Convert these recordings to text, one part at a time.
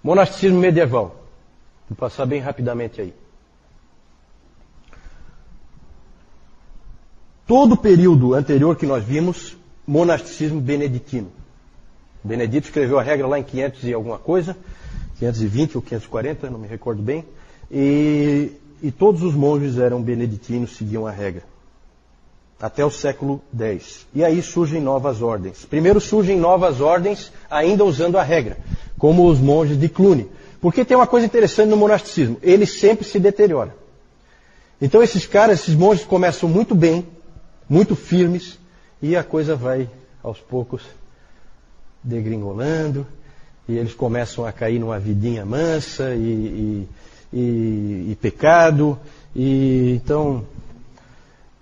Monasticismo medieval. Vou passar bem rapidamente aí. Todo o período anterior que nós vimos, monasticismo beneditino. Benedito escreveu a regra lá em 500 e alguma coisa, 520 ou 540, não me recordo bem. E todos os monges eram beneditinos, seguiam a regra. Até o século X. E aí surgem novas ordens. Primeiro surgem novas ordens, ainda usando a regra, como os monges de Cluny. Porque tem uma coisa interessante no monasticismo, ele sempre se deteriora. Então esses caras, esses monges começam muito bem, muito firmes, e a coisa vai, aos poucos, degringolando, e eles começam a cair numa vidinha mansa, e pecado, então...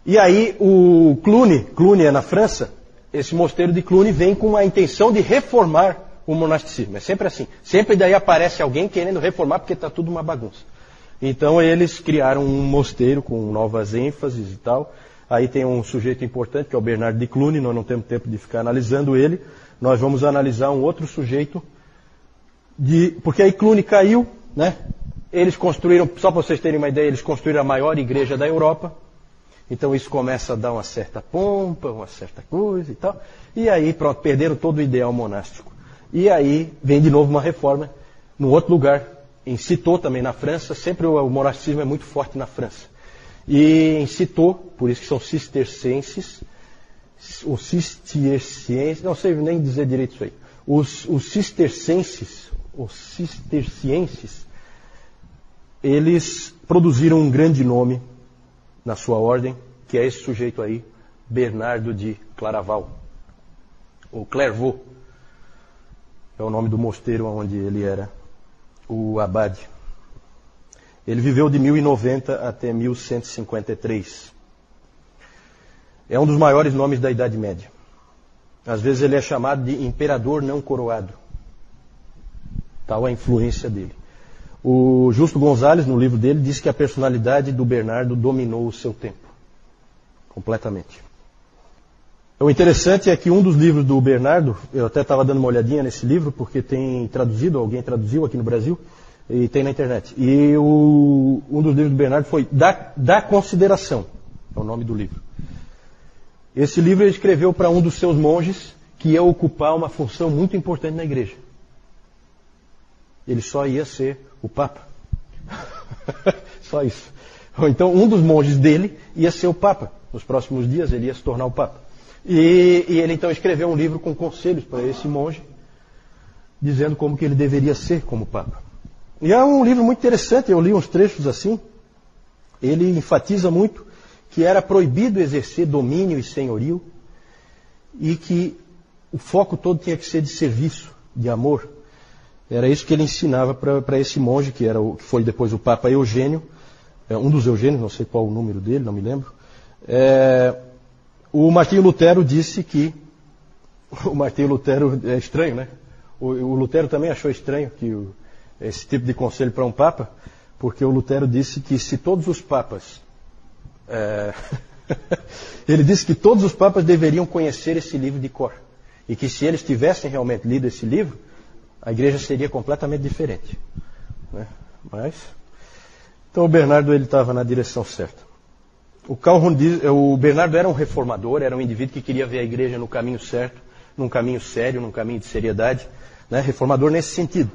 E aí o Cluny é na França, esse mosteiro de Cluny vem com a intenção de reformar o monasticismo. É sempre assim. Sempre daí aparece alguém querendo reformar porque está tudo uma bagunça. Então eles criaram um mosteiro com novas ênfases e tal. Aí tem um sujeito importante que é o Bernardo de Cluny, nós não temos tempo de ficar analisando ele. Nós vamos analisar um outro sujeito, porque aí Cluny caiu, né? Eles construíram, só para vocês terem uma ideia, eles construíram a maior igreja da Europa. Então isso começa a dar uma certa pompa, uma certa coisa e tal. E aí, pronto, perderam todo o ideal monástico. E aí vem de novo uma reforma num outro lugar, em Cîteaux, também na França. Sempre o monasticismo é muito forte na França. E em Cîteaux, por isso que são cistercienses, não sei nem dizer direito isso aí. Os cistercienses, eles produziram um grande nome na sua ordem, que é esse sujeito aí, Bernardo de Claraval, ou Clairvaux, é o nome do mosteiro onde ele era o abade. Ele viveu de 1090 até 1153. É um dos maiores nomes da Idade Média. Às vezes ele é chamado de imperador não coroado. Tal a influência dele. O Justo Gonzalez, no livro dele, diz que a personalidade do Bernardo dominou o seu tempo. Completamente. O interessante é que um dos livros do Bernardo, eu até estava dando uma olhadinha nesse livro, porque tem traduzido, alguém traduziu aqui no Brasil, e tem na internet. E um dos livros do Bernardo foi Da Consideração, é o nome do livro. Esse livro ele escreveu para um dos seus monges, que ia ocupar uma função muito importante na igreja. Ele só ia ser o Papa. Só isso. Então, um dos monges dele ia ser o Papa. Nos próximos dias, ele ia se tornar o Papa. E ele, então, escreveu um livro com conselhos para esse monge, dizendo como que ele deveria ser como Papa. E é um livro muito interessante, eu li uns trechos assim. Ele enfatiza muito que era proibido exercer domínio e senhorio, e que o foco todo tinha que ser de serviço, de amor. Era isso que ele ensinava para esse monge, que foi depois o Papa Eugênio, um dos Eugênios, não sei qual o número dele, não me lembro. O Martinho Lutero disse que... O Martinho Lutero é estranho, né? O Lutero também achou estranho esse tipo de conselho para um Papa, porque o Lutero disse que se todos os Papas... ele disse que todos os Papas deveriam conhecer esse livro de cor. E que se eles tivessem realmente lido esse livro, a igreja seria completamente diferente. Né? Então o Bernardo estava na direção certa. O Bernardo era um reformador, era um indivíduo que queria ver a igreja no caminho certo, num caminho sério, num caminho de seriedade. Né? Reformador nesse sentido.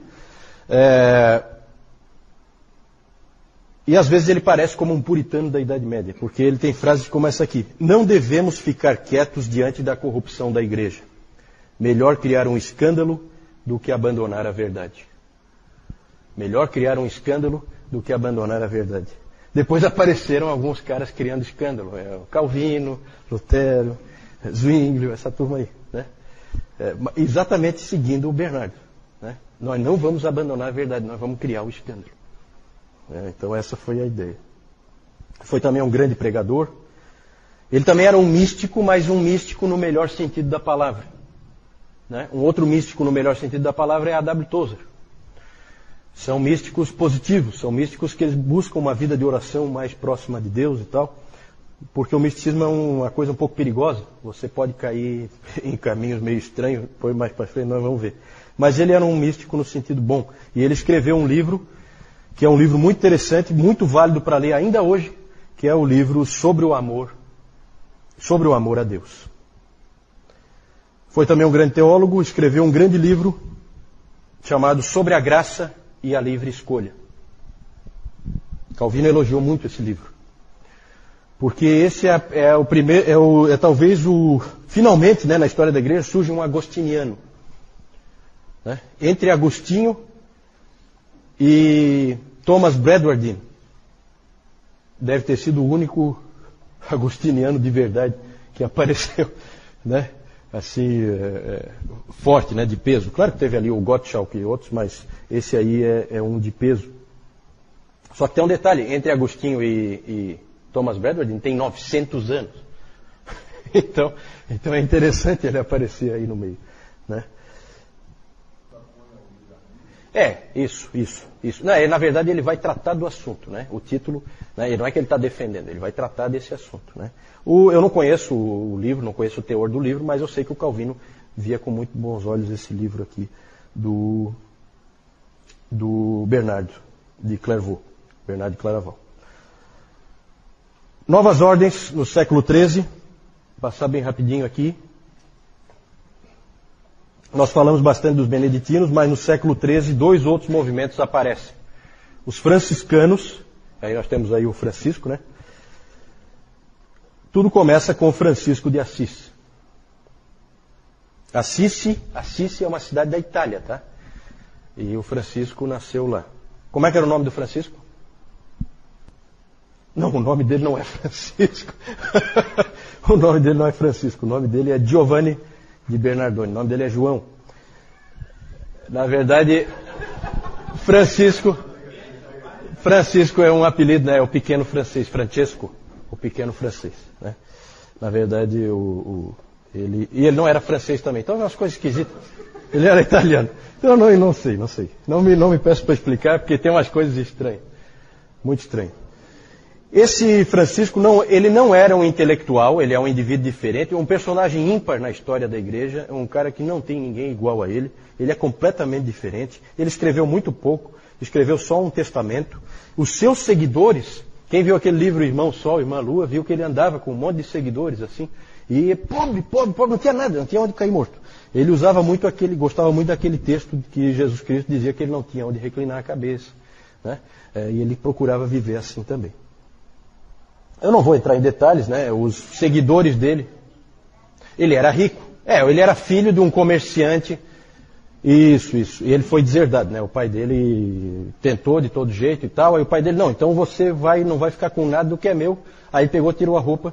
E às vezes ele parece como um puritano da Idade Média, porque ele tem frases como essa aqui: não devemos ficar quietos diante da corrupção da igreja. Melhor criar um escândalo do que abandonar a verdade. Melhor criar um escândalo do que abandonar a verdade. Depois apareceram alguns caras criando escândalo. Calvino, Lutero, Zwinglio, essa turma aí. Né? Exatamente seguindo o Bernardo. Né? Nós não vamos abandonar a verdade, nós vamos criar o escândalo. Então essa foi a ideia. Foi também um grande pregador. Ele também era um místico, mas um místico no melhor sentido da palavra. Né? Um outro místico no melhor sentido da palavra é A.W. Tozer. São místicos positivos, são místicos que eles buscam uma vida de oração mais próxima de Deus e tal, porque o misticismo é uma coisa um pouco perigosa. Você pode cair em caminhos meio estranhos, depois mais para frente nós vamos ver. mas ele era um místico no sentido bom. E ele escreveu um livro, que é um livro muito interessante, muito válido para ler ainda hoje, que é o livro sobre o amor a Deus. Foi também um grande teólogo, escreveu um grande livro chamado Sobre a Graça e a Livre Escolha. Calvino elogiou muito esse livro. Porque esse é o primeiro, finalmente, né, na história da igreja, surge um agostiniano. Né? Entre Agostinho e Thomas Bradwardine, deve ter sido o único agostiniano de verdade que apareceu, né? Assim, forte, né, de peso. Claro que teve ali o Gottschalk e outros, mas esse aí é um de peso. Só que tem um detalhe, entre Agostinho e Thomas Bradwardine tem 900 anos. Então é interessante ele aparecer aí no meio, né? Isso. Não, na verdade ele vai tratar do assunto, né? O título, né? Não é que ele está defendendo, ele vai tratar desse assunto, né? Eu não conheço o livro, não conheço o teor do livro, mas eu sei que o Calvino via com muito bons olhos esse livro aqui do Bernardo de Clairvaux, Bernardo de Claraval. Novas ordens no século XIII, passar bem rapidinho aqui. Nós falamos bastante dos beneditinos, mas no século XIII 2 outros movimentos aparecem. Os franciscanos, aí nós temos aí o Francisco, né? Tudo começa com Francisco de Assis. Assisi é uma cidade da Itália, tá? E o Francisco nasceu lá. Como é que era o nome do Francisco? Não, o nome dele não é Francisco. O nome dele não é Francisco, o nome dele é Giovanni de Bernardone. O nome dele é João. Na verdade, Francisco é um apelido, né? É o pequeno francês, Francesco, o pequeno francês, né? Na verdade, ele não era francês também. Então, é umas coisas esquisitas. Ele era italiano. Então, eu não sei. Não me peço para explicar, porque tem umas coisas estranhas. Muito estranhas. Esse Francisco, ele não era um intelectual, ele é um indivíduo diferente, um personagem ímpar na história da igreja, é um cara que não tem ninguém igual a ele é completamente diferente, ele escreveu muito pouco, escreveu só um testamento. Os seus seguidores, quem viu aquele livro Irmão Sol, Irmã Lua, viu que ele andava com um monte de seguidores assim, e pobre, não tinha nada, não tinha onde cair morto. Ele gostava muito daquele texto que Jesus Cristo dizia que ele não tinha onde reclinar a cabeça, né? E ele procurava viver assim também. Eu não vou entrar em detalhes, né? Os seguidores dele. Ele era rico. Ele era filho de um comerciante. Isso. E ele foi deserdado, né? O pai dele tentou de todo jeito e tal. Aí o pai dele, não, então você não vai ficar com nada do que é meu. Aí ele pegou, tirou a roupa.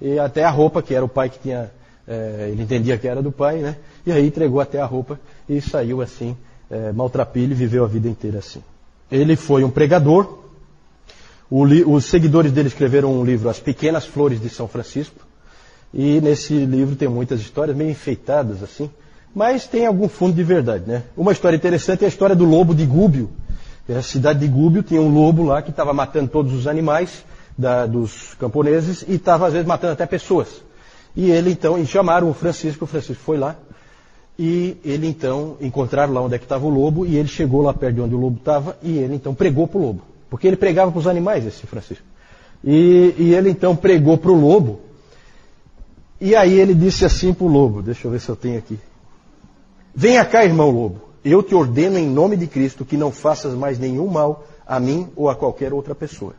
E até a roupa, que era o pai que tinha... ele entendia que era do pai, né? E aí entregou até a roupa e saiu assim, maltrapilho, e viveu a vida inteira assim. Ele foi um pregador. Os seguidores dele escreveram um livro, As Pequenas Flores de São Francisco, e nesse livro tem muitas histórias meio enfeitadas assim, mas tem algum fundo de verdade, né? Uma história interessante é a história do lobo de Gúbio. A cidade de Gúbio tinha um lobo lá que estava matando todos os animais dos camponeses e estava às vezes matando até pessoas. E chamaram o Francisco foi lá, e ele então, encontraram lá onde é que estava o lobo, e ele chegou lá perto de onde o lobo estava, e ele então pregou para o lobo. Porque ele pregava para os animais, esse Francisco. E ele então pregou para o lobo. E aí ele disse assim para o lobo, deixa eu ver se eu tenho aqui. Venha cá, irmão lobo, eu te ordeno em nome de Cristo que não faças mais nenhum mal a mim ou a qualquer outra pessoa.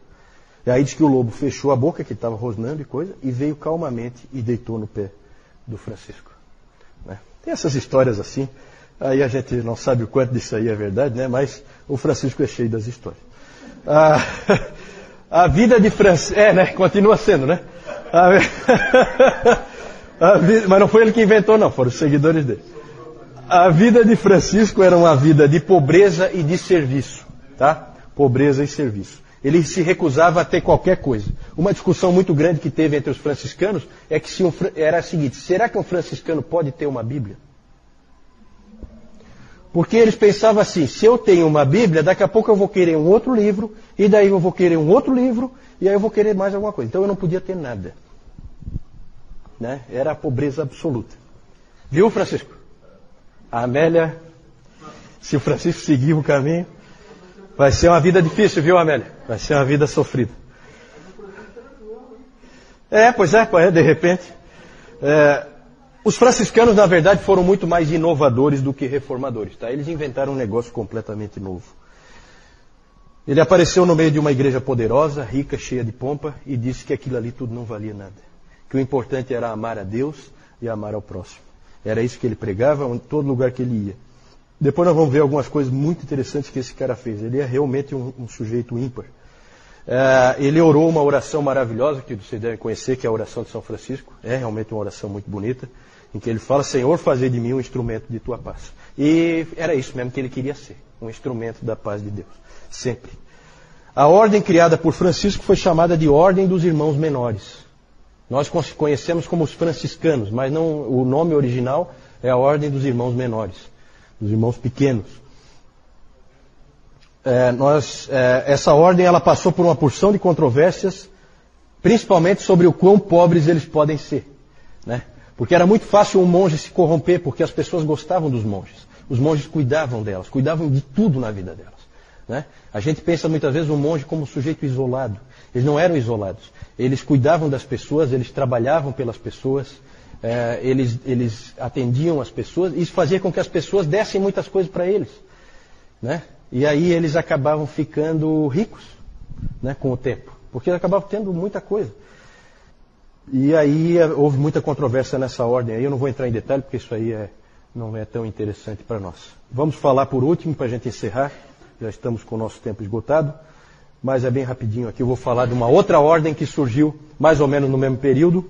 E aí diz que o lobo fechou a boca, que estava rosnando e coisa, e veio calmamente e deitou no pé do Francisco. Né? Tem essas histórias assim, aí a gente não sabe o quanto disso aí é verdade, né? Mas o Francisco é cheio das histórias. A vida de Francisco... né? Continua sendo, né? Mas não foi ele que inventou, não. Foram os seguidores dele. A vida de Francisco era uma vida de pobreza e de serviço. Tá? Pobreza e serviço. Ele se recusava a ter qualquer coisa. Uma discussão muito grande que teve entre os franciscanos é que era a seguinte: será que um franciscano pode ter uma Bíblia? Porque eles pensavam assim, se eu tenho uma Bíblia, daqui a pouco eu vou querer um outro livro, e daí eu vou querer um outro livro, e aí eu vou querer mais alguma coisa. Então eu não podia ter nada. Né? Era a pobreza absoluta. Viu, Francisco? A Amélia Se o Francisco seguir o caminho, vai ser uma vida difícil, viu, Amélia? Vai ser uma vida sofrida. Pois é, de repente. Os franciscanos, na verdade, foram muito mais inovadores do que reformadores, tá? Eles inventaram um negócio completamente novo. Ele apareceu no meio de uma igreja poderosa, rica, cheia de pompa, e disse que aquilo ali tudo não valia nada. Que o importante era amar a Deus e amar ao próximo. Era isso que ele pregava em todo lugar que ele ia. Depois nós vamos ver algumas coisas muito interessantes que esse cara fez. Ele é realmente um sujeito ímpar. Ele orou uma oração maravilhosa, que vocês devem conhecer, que é a oração de São Francisco. É realmente uma oração muito bonita, em que ele fala: Senhor, fazei de mim um instrumento de tua paz. E era isso mesmo que ele queria ser, um instrumento da paz de Deus. Sempre. A ordem criada por Francisco foi chamada de Ordem dos Irmãos Menores. Nós conhecemos como os franciscanos, mas não, o nome original é a Ordem dos Irmãos Menores, dos irmãos pequenos. Essa ordem ela passou por uma porção de controvérsias, principalmente sobre o quão pobres eles podem ser, né? Porque era muito fácil um monge se corromper, porque as pessoas gostavam dos monges. Os monges cuidavam delas, cuidavam de tudo na vida delas, né? A gente pensa muitas vezes o monge como um sujeito isolado. Eles não eram isolados. Eles cuidavam das pessoas, eles trabalhavam pelas pessoas, eles atendiam as pessoas, e isso fazia com que as pessoas dessem muitas coisas para eles, né? E aí eles acabavam ficando ricos, né, com o tempo, porque eles acabavam tendo muita coisa. E aí houve muita controvérsia nessa ordem. Aí eu não vou entrar em detalhe, porque isso aí não é tão interessante para nós. Vamos falar por último, para a gente encerrar. Já estamos com o nosso tempo esgotado, mas é bem rapidinho aqui. Eu vou falar de uma outra ordem que surgiu mais ou menos no mesmo período.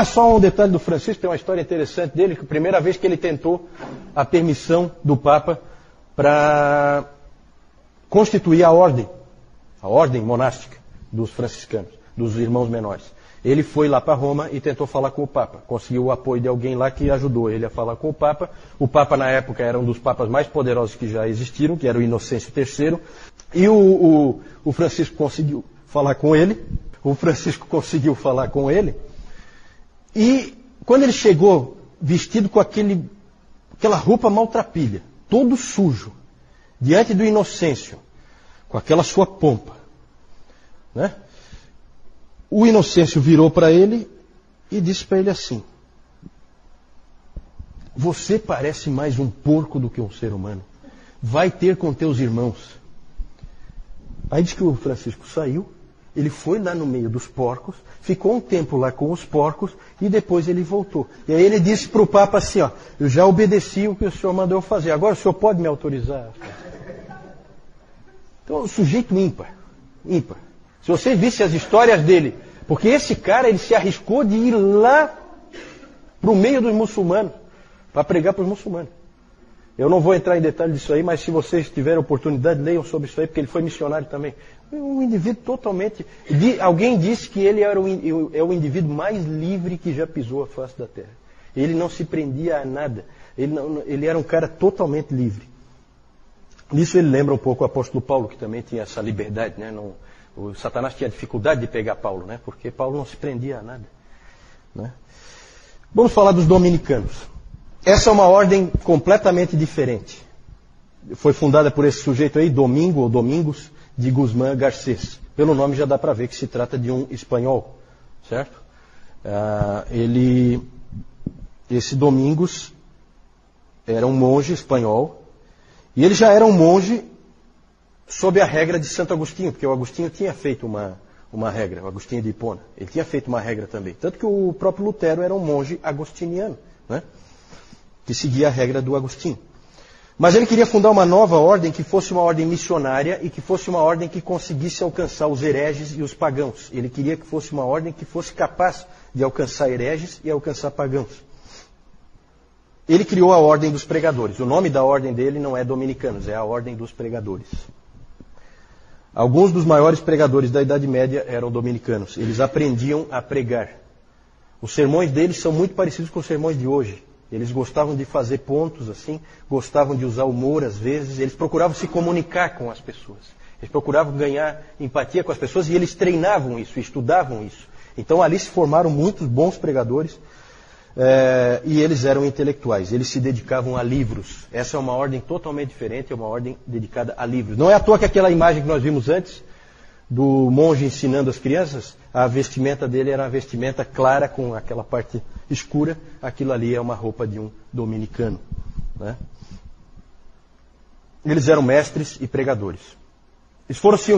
Só um detalhe do Francisco, tem uma história interessante dele, que a primeira vez que ele tentou a permissão do Papa para constituir a ordem monástica dos franciscanos, dos irmãos menores. Ele foi lá para Roma e tentou falar com o Papa. Conseguiu o apoio de alguém lá que ajudou ele a falar com o Papa. O Papa, na época, era um dos papas mais poderosos que já existiram, que era o Inocêncio III. E o Francisco conseguiu falar com ele. E quando ele chegou vestido com aquela roupa maltrapilha, todo sujo, diante do Inocêncio, com aquela sua pompa, né? O Inocêncio virou para ele e disse para ele assim: você parece mais um porco do que um ser humano. Vai ter com teus irmãos. Aí diz que o Francisco saiu, ele foi lá no meio dos porcos, ficou um tempo lá com os porcos e depois ele voltou. E aí ele disse para o Papa assim: eu já obedeci o que o senhor mandou eu fazer, agora o senhor pode me autorizar? Então, um sujeito ímpar. Se você visse as histórias dele, porque esse cara, ele se arriscou de ir lá para o meio dos muçulmanos, para pregar para os muçulmanos. Eu não vou entrar em detalhe disso aí, mas se vocês tiverem oportunidade, leiam sobre isso aí, porque ele foi missionário também. Um indivíduo totalmente... Alguém disse que ele é o indivíduo mais livre que já pisou a face da terra. Ele não se prendia a nada. Ele era um cara totalmente livre. Nisso ele lembra um pouco o apóstolo Paulo, que também tinha essa liberdade, né? O Satanás tinha dificuldade de pegar Paulo, né? Porque Paulo não se prendia a nada, né? Vamos falar dos dominicanos. Essa é uma ordem completamente diferente. Foi fundada por esse sujeito aí, Domingos de Guzmán Garcés. Pelo nome já dá para ver que se trata de um espanhol, certo? Esse Domingos era um monge espanhol, e ele já era um monge sob a regra de Santo Agostinho, porque o Agostinho tinha feito uma regra, o Agostinho de Hipona, ele tinha feito uma regra também. Tanto que o próprio Lutero era um monge agostiniano, né? Que seguia a regra do Agostinho. Mas ele queria fundar uma nova ordem que fosse uma ordem missionária e que fosse uma ordem que conseguisse alcançar os hereges e os pagãos. Ele queria que fosse uma ordem que fosse capaz de alcançar hereges e alcançar pagãos. Ele criou a Ordem dos Pregadores. O nome da ordem dele não é Dominicanos, é a Ordem dos Pregadores. Alguns dos maiores pregadores da Idade Média eram dominicanos. Eles aprendiam a pregar. Os sermões deles são muito parecidos com os sermões de hoje. Eles gostavam de fazer pontos assim, gostavam de usar humor às vezes, eles procuravam se comunicar com as pessoas. Eles procuravam ganhar empatia com as pessoas e eles treinavam isso, estudavam isso. Então ali se formaram muitos bons pregadores. E eles eram intelectuais, eles se dedicavam a livros. Essa é uma ordem totalmente diferente, é uma ordem dedicada a livros. Não é à toa que aquela imagem que nós vimos antes, do monge ensinando as crianças, a vestimenta dele era uma vestimenta clara com aquela parte escura. Aquilo ali é uma roupa de um dominicano, né? Eles eram mestres e pregadores. Eles foram se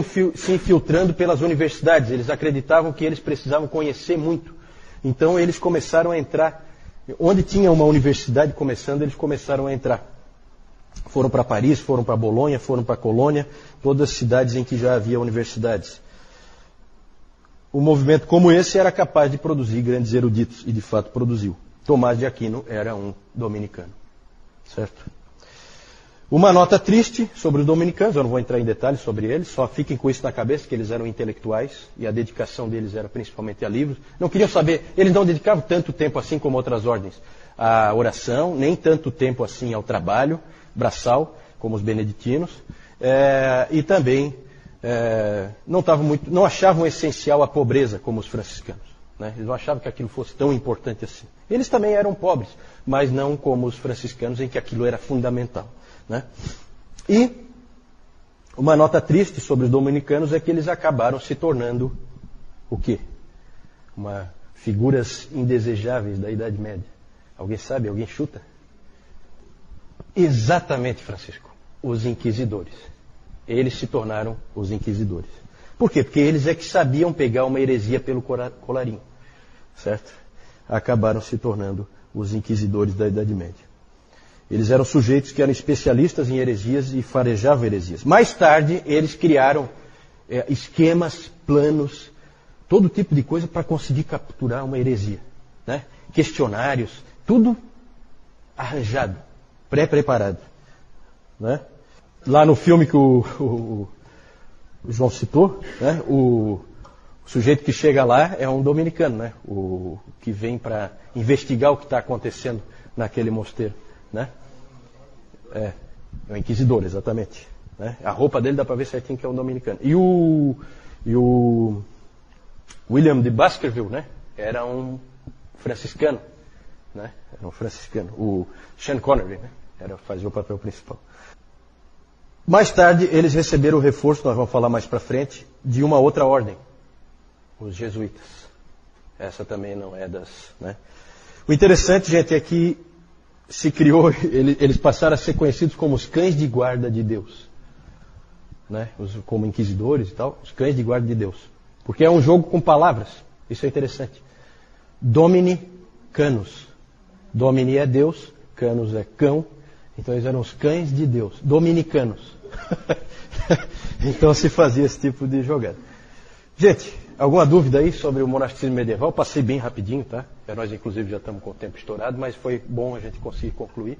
infiltrando pelas universidades. Eles acreditavam que eles precisavam conhecer muito. Então eles começaram a entrar. Onde tinha uma universidade começando, eles começaram a entrar. Foram para Paris, foram para Bolonha, foram para Colônia, todas as cidades em que já havia universidades. Um movimento como esse era capaz de produzir grandes eruditos, e de fato produziu. Tomás de Aquino era um dominicano. Certo? Uma nota triste sobre os dominicanos, eu não vou entrar em detalhes sobre eles, só fiquem com isso na cabeça, que eles eram intelectuais, e a dedicação deles era principalmente a livros. Não queriam saber, eles não dedicavam tanto tempo assim como outras ordens à oração, nem tanto tempo assim ao trabalho braçal, como os beneditinos, e também não achavam essencial a pobreza, como os franciscanos. Né? Eles não achavam que aquilo fosse tão importante assim. Eles também eram pobres, mas não como os franciscanos, em que aquilo era fundamental. Né? E uma nota triste sobre os dominicanos é que eles acabaram se tornando o quê? Figuras indesejáveis da Idade Média. Alguém sabe? Alguém chuta? Exatamente, Francisco. Os inquisidores. Eles se tornaram os inquisidores. Por quê? Porque eles é que sabiam pegar uma heresia pelo colarinho. Certo? Acabaram se tornando os inquisidores da Idade Média. Eles eram sujeitos que eram especialistas em heresias e farejavam heresias. Mais tarde, eles criaram esquemas, planos, todo tipo de coisa para conseguir capturar uma heresia. Né? Questionários, tudo arranjado, pré-preparado. Né? Lá no filme que o João citou, né? O sujeito que chega lá é um dominicano, né? O que vem para investigar o que está acontecendo naquele mosteiro. Né? É um inquisidor, exatamente. Né? A roupa dele dá para ver certinho que é um dominicano. E o William de Baskerville, né? Era um franciscano. Né? Era um franciscano. O Sean Connery, né? Fazia o papel principal. Mais tarde, eles receberam o reforço, nós vamos falar mais para frente, de uma outra ordem. Os jesuítas. Essa também não é das... Né? O interessante, gente, é que se criou, eles passaram a ser conhecidos como os cães de guarda de Deus. Né? Como inquisidores e tal, os cães de guarda de Deus. Porque é um jogo com palavras, isso é interessante. Domini Canus. Domini é Deus, Canus é cão, então eles eram os cães de Deus, dominicanos. Então se fazia esse tipo de jogada. Gente, alguma dúvida aí sobre o monasticismo medieval? Passei bem rapidinho, tá? Nós inclusive já estamos com o tempo estourado, mas foi bom a gente conseguir concluir.